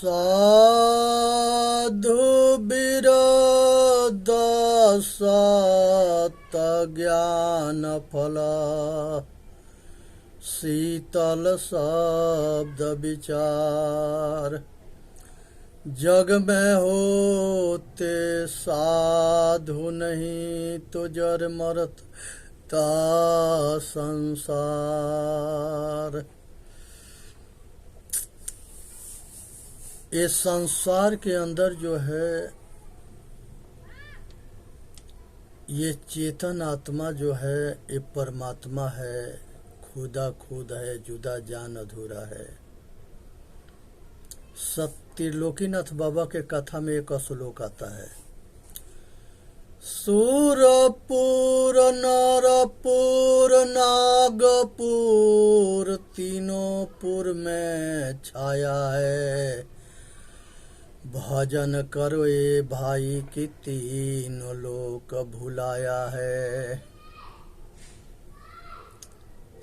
साधु विरोध सत ज्ञान फल शीतल शब्द विचार जग में होते साधु नहीं तो जर मरता संसार। इस संसार के अंदर जो है ये चेतन आत्मा जो है ये परमात्मा है, खुदा खुद है, जुदा जान अधूरा है। त्रिलोकीनाथ बाबा के कथा में एक श्लोक आता है, सूरपुर नरपुर नागपुर तीनों पुर में छाया है, भजन करो ये भाई की तीनों लोक भुलाया है।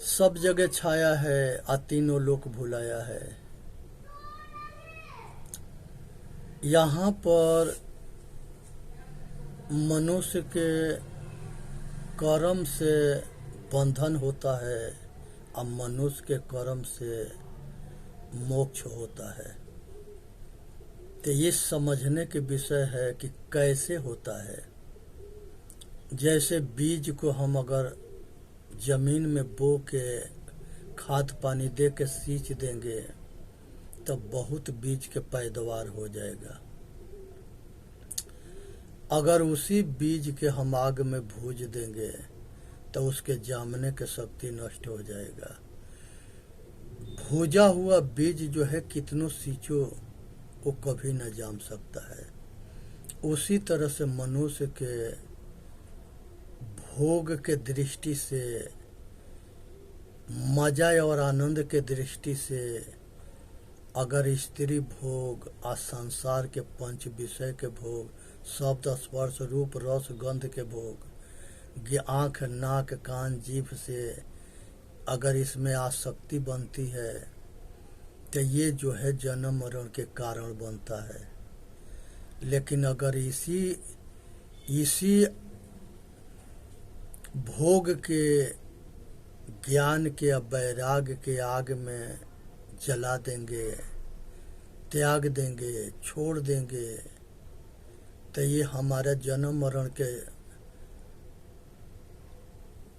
सब जगह छाया है आ तीनों लोक भुलाया है। यहाँ पर मनुष्य के कर्म से बंधन होता है और मनुष्य के कर्म से मोक्ष होता है। तो ये समझने के विषय है कि कैसे होता है। जैसे बीज को हम अगर जमीन में बो के खाद पानी दे के सींच देंगे तो बहुत बीज के पैदावार हो जाएगा। अगर उसी बीज के हम आग में भूज देंगे तो उसके जामने की शक्ति नष्ट हो जाएगा। भूजा हुआ बीज जो है कितनों सींचो वो कभी न जाम सकता है। उसी तरह से मनुष्य के भोग के दृष्टि से, मजा और आनंद के दृष्टि से अगर स्त्री भोग और संसार के पंच विषय के भोग, शब्द स्पर्श रूप रस गंध के भोग, आँख नाक कान जीभ से अगर इसमें आसक्ति बनती है तो ये जो है जन्म मरण के कारण बनता है। लेकिन अगर इसी भोग के ज्ञान के वैराग के आग में जला देंगे, त्याग देंगे, छोड़ देंगे तो ये हमारा जन्म मरण के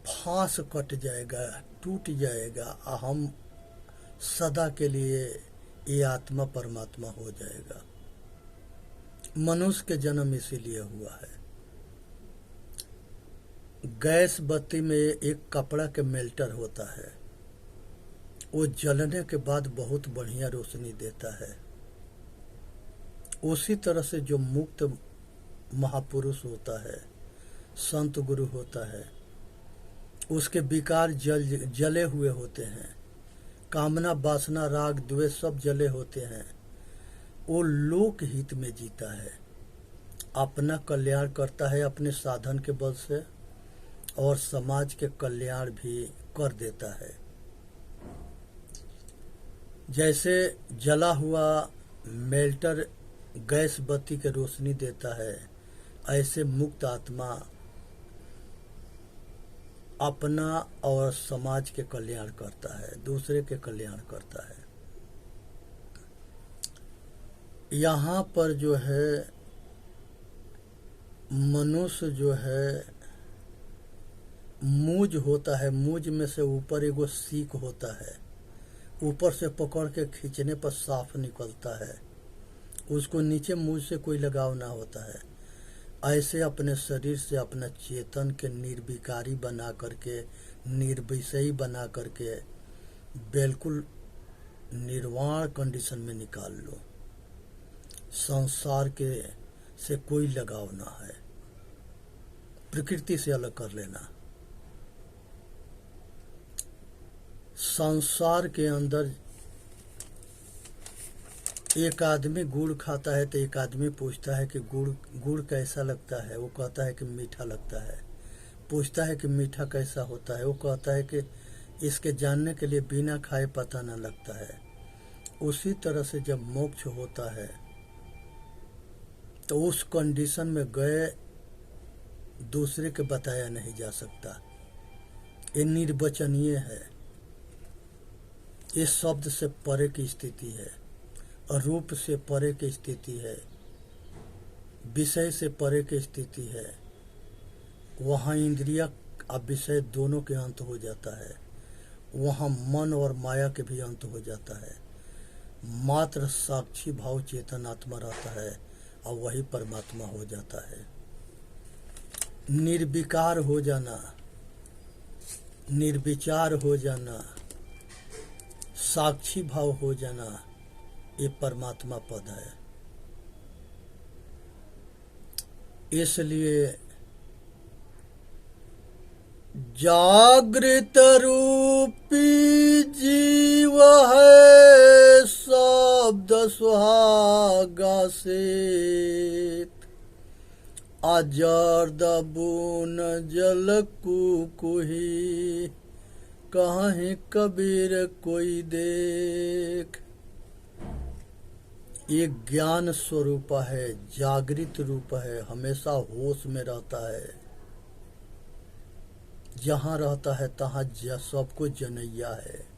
फांस कट जाएगा, टूट जाएगा। हम सदा के लिए ये आत्मा परमात्मा हो जाएगा। मनुष्य के जन्म इसीलिए हुआ है। गैस बत्ती में एक कपड़ा के मेल्टर होता है, वो जलने के बाद बहुत बढ़िया रोशनी देता है। उसी तरह से जो मुक्त महापुरुष होता है, संत गुरु होता है, उसके विकार जले हुए होते हैं, कामना वासना राग द्वेष सब जले होते हैं। वो लोक हित में जीता है, अपना कल्याण करता है अपने साधन के बल से और समाज के कल्याण भी कर देता है। जैसे जला हुआ मेल्टर गैस बत्ती के रोशनी देता है, ऐसे मुक्त आत्मा अपना और समाज के कल्याण करता है, दूसरे के कल्याण करता है। यहाँ पर जो है मनुष्य जो है मूज होता है, मूज में से ऊपर एगो सीख होता है, ऊपर से पकड़ के खींचने पर साफ निकलता है, उसको नीचे मूज से कोई लगाव ना होता है। ऐसे अपने शरीर से अपना चेतन के निर्विकारी बना करके, निर्विषयी बना करके बिल्कुल निर्वाण कंडीशन में निकाल लो। संसार के से कोई लगाव ना है, प्रकृति से अलग कर लेना। संसार के अंदर एक आदमी गुड़ खाता है तो एक आदमी पूछता है कि गुड़ कैसा लगता है, वो कहता है कि मीठा लगता है। पूछता है कि मीठा कैसा होता है, वो कहता है कि इसके जानने के लिए बिना खाए पता न लगता है। उसी तरह से जब मोक्ष होता है तो उस कंडीशन में गए दूसरे के बताया नहीं जा सकता। ये निर्वचनीय है, ये शब्द से परे की स्थिति है, रूप से परे की स्थिति है, विषय से परे की स्थिति है। वहाँ इंद्रिया और विषय दोनों के अंत हो जाता है, वहाँ मन और माया के भी अंत हो जाता है। मात्र साक्षी भाव चेतन आत्मा रहता है और वही परमात्मा हो जाता है। निर्विकार हो जाना, निर्विचार हो जाना, साक्षी भाव हो जाना, ये परमात्मा पद है। इसलिए जागृत रूपी जीव है शब्द सुहागा से, आजर्द बून जल कुकुही, कहीं कबीर कोई देख। ये ज्ञान स्वरूप है, जागृत रूप है, हमेशा होश में रहता है। जहाँ रहता है तहाँ सबको जनैया है।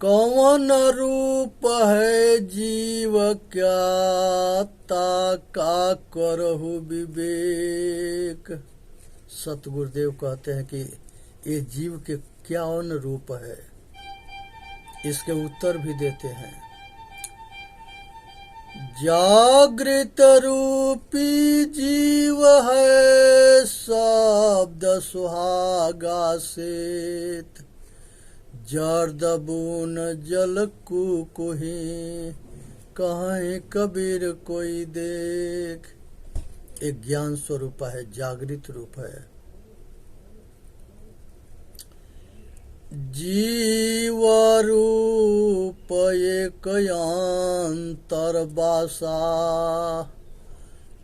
कौन रूप है जीव क्या, ताका करहु विवेक। सतगुरुदेव कहते हैं कि ये जीव के क्या रूप है, इसके उत्तर भी देते हैं। जागृत रूपी जीव है शब्द सुहागा सेत, जर्द बून जल कुकुही, कहीं कबीर कोई देख। एक ज्ञान स्वरूप है, जागृत रूप है। जीव रूप एक अंतर बासा,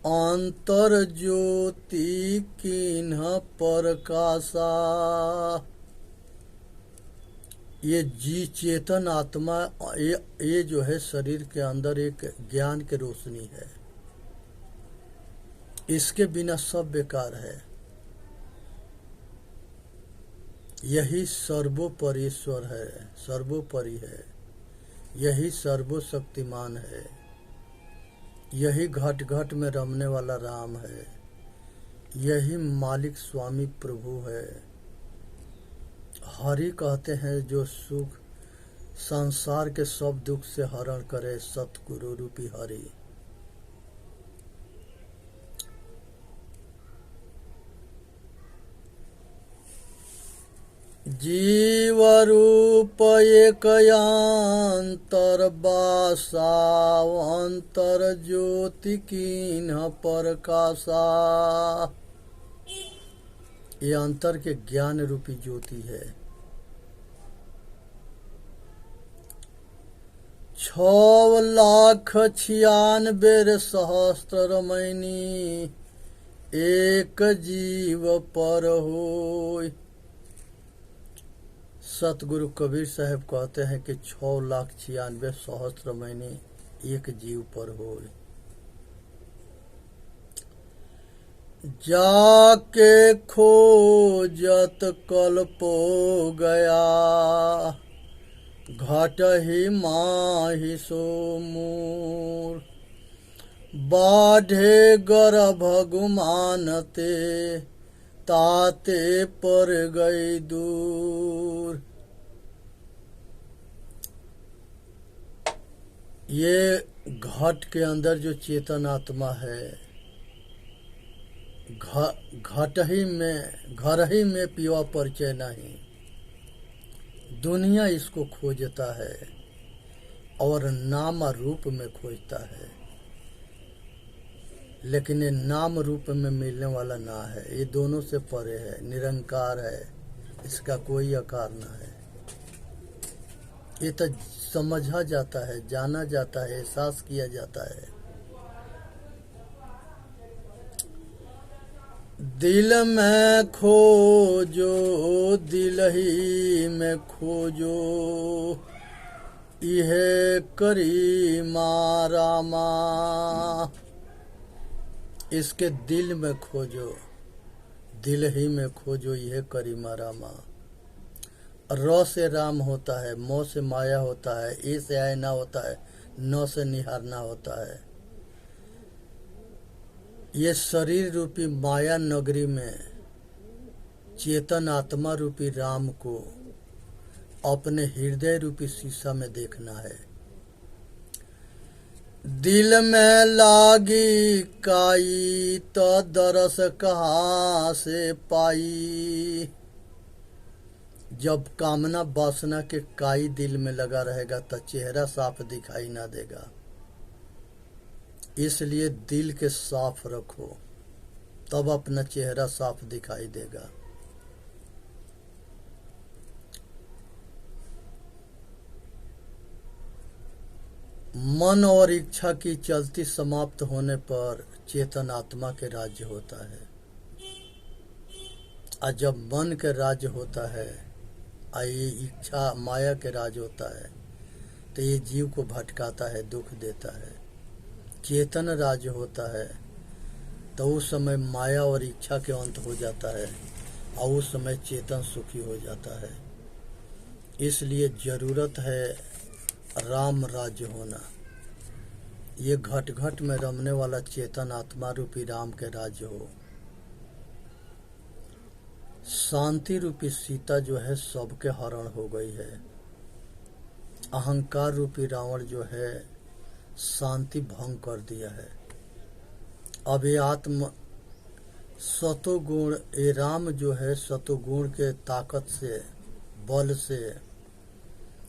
अंतर ज्योति किन्ह प्रकाशा। ये जी चेतन आत्मा, ये जो है शरीर के अंदर एक ज्ञान की रोशनी है। इसके बिना सब बेकार है। यही सर्वोपरीश्वर है, सर्वोपरि है, यही सर्वशक्तिमान है, यही घट घट में रमने वाला राम है, यही मालिक स्वामी प्रभु है। हरि कहते हैं जो सुख संसार के सब दुख से हरण करे, सतगुरु रूपी हरि। जीव रूप एक अंतर बासा, अंतर ज्योति किन्ह प्रकाशा। ये अंतर के ज्ञान रूपी ज्योति है। 6,96,000 रमैनी, एक जीव पर होय। सतगुरु कबीर साहब कहते हैं कि 6,96,000 रमैनी एक जीव पर होय। जाके खोजत कल्पो गया, घट ही माहि सो मूर। बाढ़े गर्भ गुमानते, ताते पर गई दूर। ये घट के अंदर जो चेतन आत्मा है, घट ही में, घर ही में पिवा परिचय नहीं। दुनिया इसको खोजता है और नाम रूप में खोजता है, लेकिन ये नाम रूप में मिलने वाला ना है। ये दोनों से परे है, निरंकार है, इसका कोई आकार ना है। ये तो समझा जाता है, जाना जाता है, एहसास किया जाता है। दिल में खोजो दिल ही में खोजो, यह करी मारा माँ। इसके दिल में खोजो दिल ही में खोजो, यह करी मारा माँ। र से राम होता है, म से माया होता है, ए से आईना होता है, न से निहारना होता है। ये शरीर रूपी माया नगरी में चेतन आत्मा रूपी राम को अपने हृदय रूपी शीशा में देखना है। दिल में लागी काई तो दरस कहाँ से पाई। जब कामना वासना के काई दिल में लगा रहेगा तो चेहरा साफ दिखाई ना देगा। इसलिए दिल के साफ रखो, तब अपना चेहरा साफ दिखाई देगा। मन और इच्छा की चलती समाप्त होने पर चेतन आत्मा के राज्य होता है। और जब मन के राज्य होता है और ये इच्छा माया के राज होता है तो ये जीव को भटकाता है, दुख देता है। चेतन राज्य होता है तो उस समय माया और इच्छा के अंत हो जाता है और उस समय चेतन सुखी हो जाता है। इसलिए जरूरत है राम राज्य होना। ये घट घट में रमने वाला चेतन आत्मा रूपी राम के राज्य हो। शांति रूपी सीता जो है सबके हरण हो गई है। अहंकार रूपी रावण जो है शांति भंग कर दिया है। अब ये आत्म सतोगुण, ये राम जो है सतोगुण के ताकत से, बल से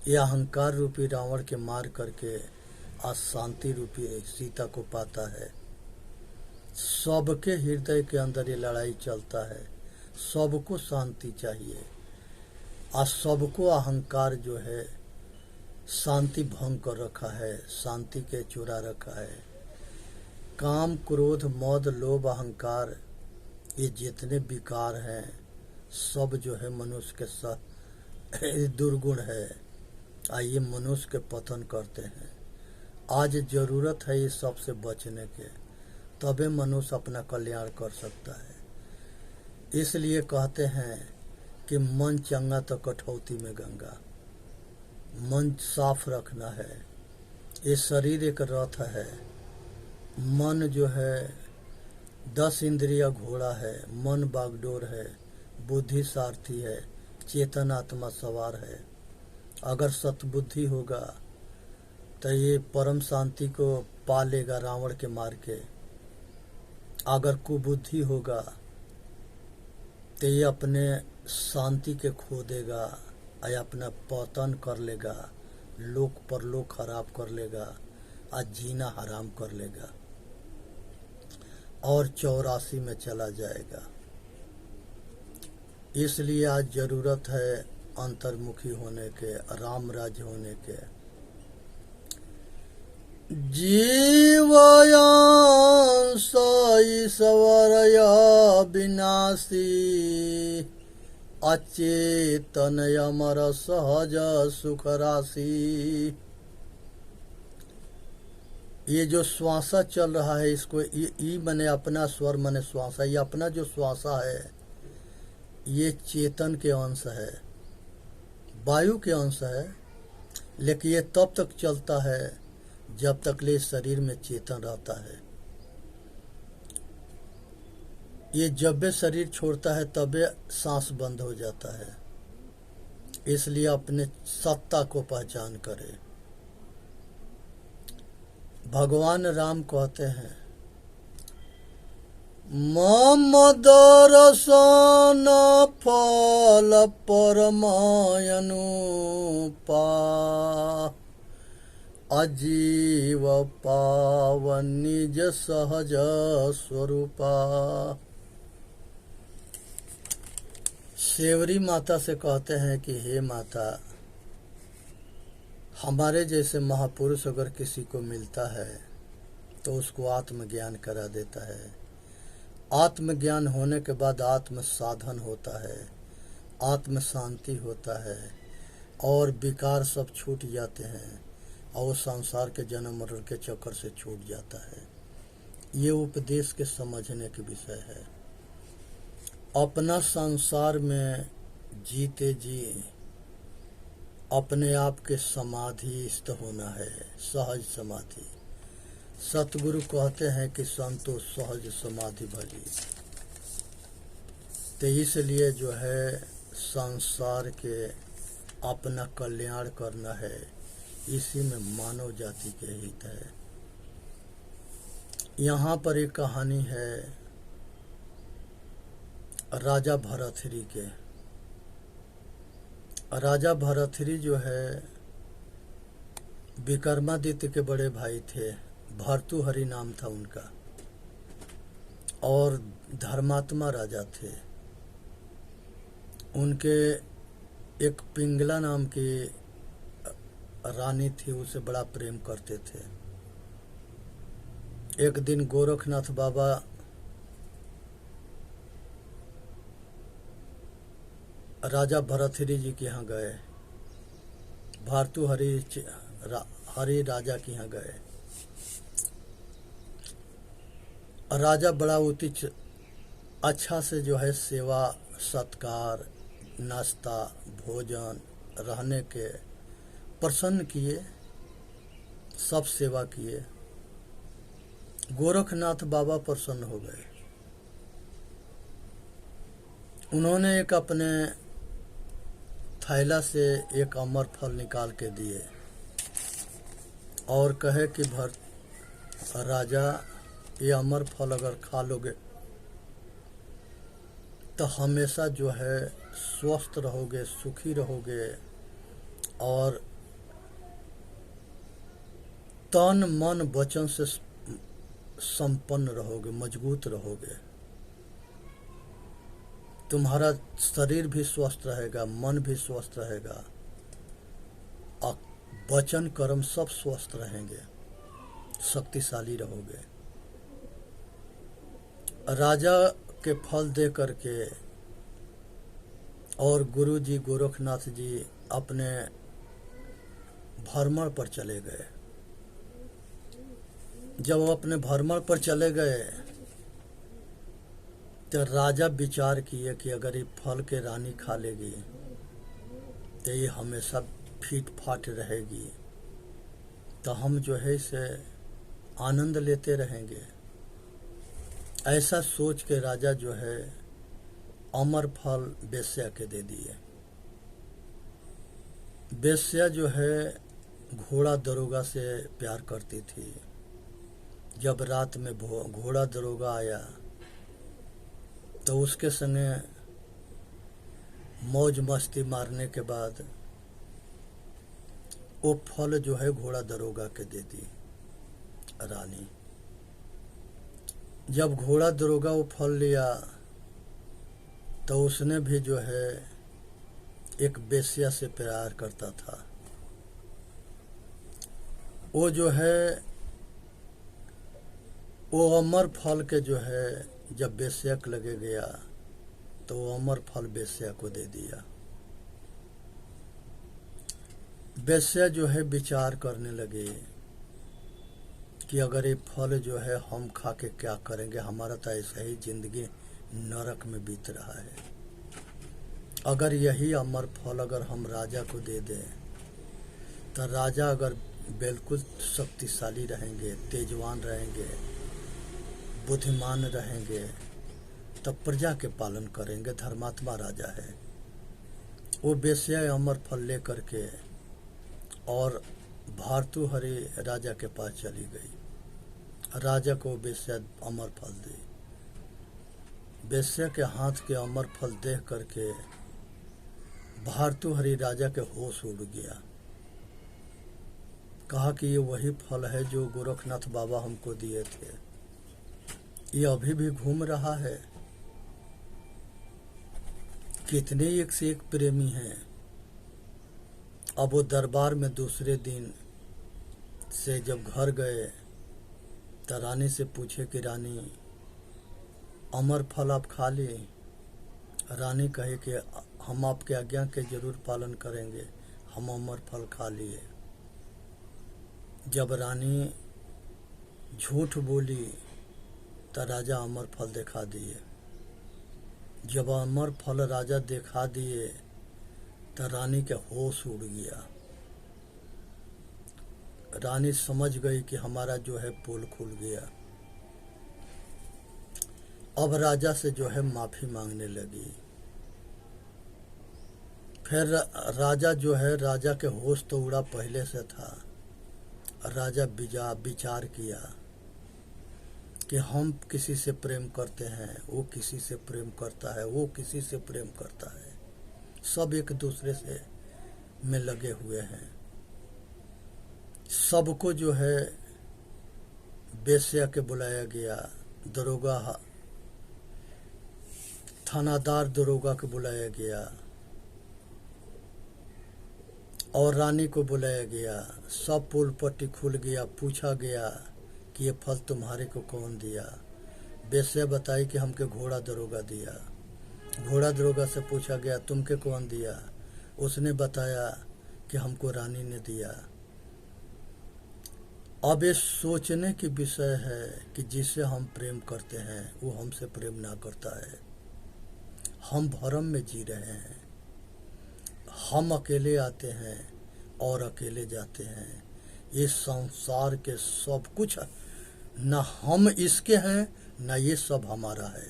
ये अहंकार रूपी रावण के मार करके आज शांति रूपी सीता को पाता है। सबके हृदय के अंदर ये लड़ाई चलता है। सबको शांति चाहिए और सबको अहंकार जो है शांति भंग कर रखा है, शांति के चुरा रखा है। काम क्रोध मद लोभ अहंकार ये जितने विकार हैं सब जो है मनुष्य के साथ दुर्गुण है और ये मनुष्य के पतन करते हैं। आज जरूरत है इस सब से बचने के, तबे मनुष्य अपना कल्याण कर सकता है। इसलिए कहते हैं कि मन चंगा तो कठौती में गंगा। मन साफ रखना है। ये शरीर एक रथ है। मन जो है 10 इंद्रिय घोड़ा है, मन बागडोर है, बुद्धि सारथी है, चेतन आत्मा सवार है। अगर सतबुद्धि होगा तो ये परम शांति को पा लेगा रावण के मार के। अगर कुबुद्धि होगा तो ये अपने शांति के खो देगा और अपना पतन कर लेगा, लोक परलोक खराब कर लेगा और जीना हराम कर लेगा और 84 में चला जाएगा। इसलिए आज जरूरत है अंतर्मुखी होने के, राम राज्य होने के। जीवयांश ईश्वरय विनाशी, अचेतन अमर सहज सुख राशि। ये जो श्वासा चल रहा है इसको ई मने अपना, स्वर मने श्वासा, ये अपना जो श्वासा है ये चेतन के अंश है, वायु के अंश है। लेकिन ये तब तक चलता है जब तक ले शरीर में चेतन रहता है। ये जब भी शरीर छोड़ता है तबे सांस बंद हो जाता है। इसलिए अपने सत्ता को पहचान करें। भगवान राम कहते हैं मम दर्शन फल परमायनु पा, अजीव पावन निज सहज स्वरूपा। सेवरी माता से कहते हैं कि हे माता, हमारे जैसे महापुरुष अगर किसी को मिलता है तो उसको आत्मज्ञान करा देता है। आत्मज्ञान होने के बाद आत्म साधन होता है, आत्म शांति होता है और विकार सब छूट जाते हैं और वो संसार के जन्म मरण के चक्कर से छूट जाता है। ये उपदेश के समझने के विषय है। अपना संसार में जीते जी अपने आप के समाधिस्थ होना है, सहज समाधि। सतगुरु कहते हैं कि संतो सहज समाधि भली। तो इसलिए जो है संसार के अपना कल्याण करना है, इसी में मानव जाति के हित है। यहाँ पर एक कहानी है राजा भरथरी के। राजा भरथरी जो है विक्रमादित्य के बड़े भाई थे, भर्तृहरि नाम था उनका, और धर्मात्मा राजा थे। उनके एक पिंगला नाम की रानी थी, उसे बड़ा प्रेम करते थे। एक दिन गोरखनाथ बाबा राजा भरथरी जी के यहाँ गए, भर्तृहरि राजा के यहाँ गए। राजा बड़ा उचित अच्छा से जो है सेवा सत्कार, नाश्ता, भोजन, रहने के प्रसन्न किए, सब सेवा किए। गोरखनाथ बाबा प्रसन्न हो गए। उन्होंने एक अपने थैला से एक अमर फल निकाल के दिए और कहे कि राजा, ये अमर फल अगर खा लोगे तो हमेशा जो है स्वस्थ रहोगे, सुखी रहोगे और तन मन वचन से संपन्न रहोगे, मजबूत रहोगे। तुम्हारा शरीर भी स्वस्थ रहेगा, मन भी स्वस्थ रहेगा और वचन कर्म सब स्वस्थ रहेंगे, शक्तिशाली रहोगे। राजा के फल दे करके और गुरु जी गोरखनाथ जी अपने भ्रमण पर चले गए। जब वो अपने भ्रमण पर चले गए तो राजा विचार किए कि अगर ये फल के रानी खा लेगी तो ये हमेशा फीट फाट रहेगी, तो हम जो है इसे आनंद लेते रहेंगे। ऐसा सोच के राजा जो है अमर फल वेश्या के दे दिए। वेश्या जो है घोड़ा दरोगा से प्यार करती थी। जब रात में घोड़ा दरोगा आया तो उसके संगे मौज मस्ती मारने के बाद वो फल जो है घोड़ा दरोगा के दे दी रानी। जब घोड़ा दरोगा वो फल लिया तो उसने भी जो है एक वेश्या से प्यार करता था। वो जो है वो अमर फल के जो है जब वेश्या के लगे गया तो वो अमर फल वेश्या को दे दिया। वेश्या जो है विचार करने लगे कि अगर ये फल जो है हम खा के क्या करेंगे, हमारा तो ऐसा ही जिंदगी नरक में बीत रहा है। अगर यही अमर फल अगर हम राजा को दे दें तो राजा अगर बिल्कुल शक्तिशाली रहेंगे, तेजवान रहेंगे, बुद्धिमान रहेंगे, तब प्रजा के पालन करेंगे, धर्मात्मा राजा है। वो वेश्या अमर फल ले करके और भर्तृहरि राजा के पास चली गई। राजा को वेश्या अमर फल दी। वेश्या के हाथ के अमर फल देख करके भर्तृहरि राजा के होश उड़ गया। कहा कि ये वही फल है जो गोरखनाथ बाबा हमको दिए थे, ये अभी भी घूम रहा है। कितने एक से एक प्रेमी हैं। अब वो दरबार में दूसरे दिन से जब घर गए तो रानी से पूछे कि रानी, अमर फल आप खा लिए। रानी कहे कि हम आपके आज्ञा के जरूर पालन करेंगे, हम अमर फल खा लिए। जब रानी झूठ बोली तो राजा अमर फल दिखा दिए। जब अमर फल राजा दिखा दिए तो रानी के होश उड़ गया। रानी समझ गई कि हमारा जो है पोल खुल गया। अब राजा से जो है माफी मांगने लगी। फिर राजा जो है, राजा के होश तो उड़ा पहले से था। राजा विचार किया कि हम किसी से प्रेम करते हैं, वो किसी से प्रेम करता है, वो किसी से प्रेम करता है, सब एक दूसरे से में लगे हुए हैं। सबको जो है बेश्या के बुलाया गया, दरोगा थानादार दरोगा को बुलाया गया और रानी को बुलाया गया। सब पोल पट्टी खुल गया। पूछा गया कि ये फल तुम्हारे को कौन दिया। बेश्या बताई कि हमके घोड़ा दरोगा दिया। घोड़ा दरोगा से पूछा गया तुमके कौन दिया। उसने बताया कि हमको रानी ने दिया। अब ये सोचने की विषय है कि जिसे हम प्रेम करते हैं वो हमसे प्रेम ना करता है। हम भरम में जी रहे हैं। हम अकेले आते हैं और अकेले जाते हैं। ये संसार के सब कुछ न हम इसके हैं न ये सब हमारा है।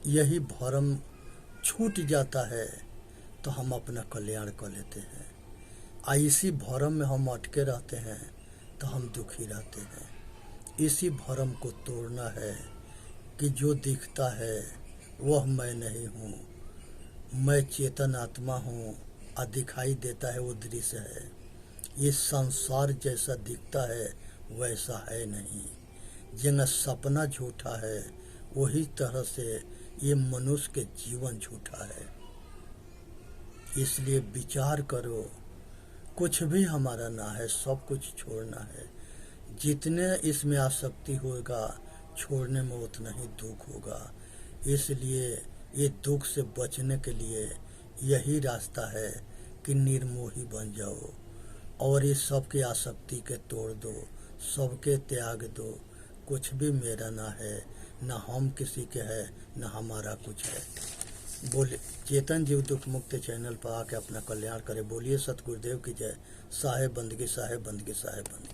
यही भरम छूट जाता है तो हम अपना कल्याण कर लेते हैं। इसी भरम में हम अटके रहते हैं तो हम दुखी रहते हैं। इसी भरम को तोड़ना है कि जो दिखता है वह मैं नहीं हूँ, मैं चेतन आत्मा हूँ और दिखाई देता है वो दृश्य है। ये संसार जैसा दिखता है वैसा है नहीं। जिनका सपना झूठा है वही तरह से ये मनुष्य के जीवन झूठा है। इसलिए विचार करो, कुछ भी हमारा ना है, सब कुछ छोड़ना है। जितने इसमें आसक्ति होगा छोड़ने में उतना ही दुख होगा। इसलिए ये दुख से बचने के लिए यही रास्ता है कि निर्मोही बन जाओ और ये सबके आसक्ति के तोड़ दो, सबके त्याग दो। कुछ भी मेरा ना है, ना हम किसी के है, ना हमारा कुछ है। बोले चेतन जीव दुख मुक्त चैनल पर आके अपना कल्याण करे। बोलिए सतगुरुदेव की जय। साहेब बंदगी, साहेब बंदगी, साहेब बंदगी।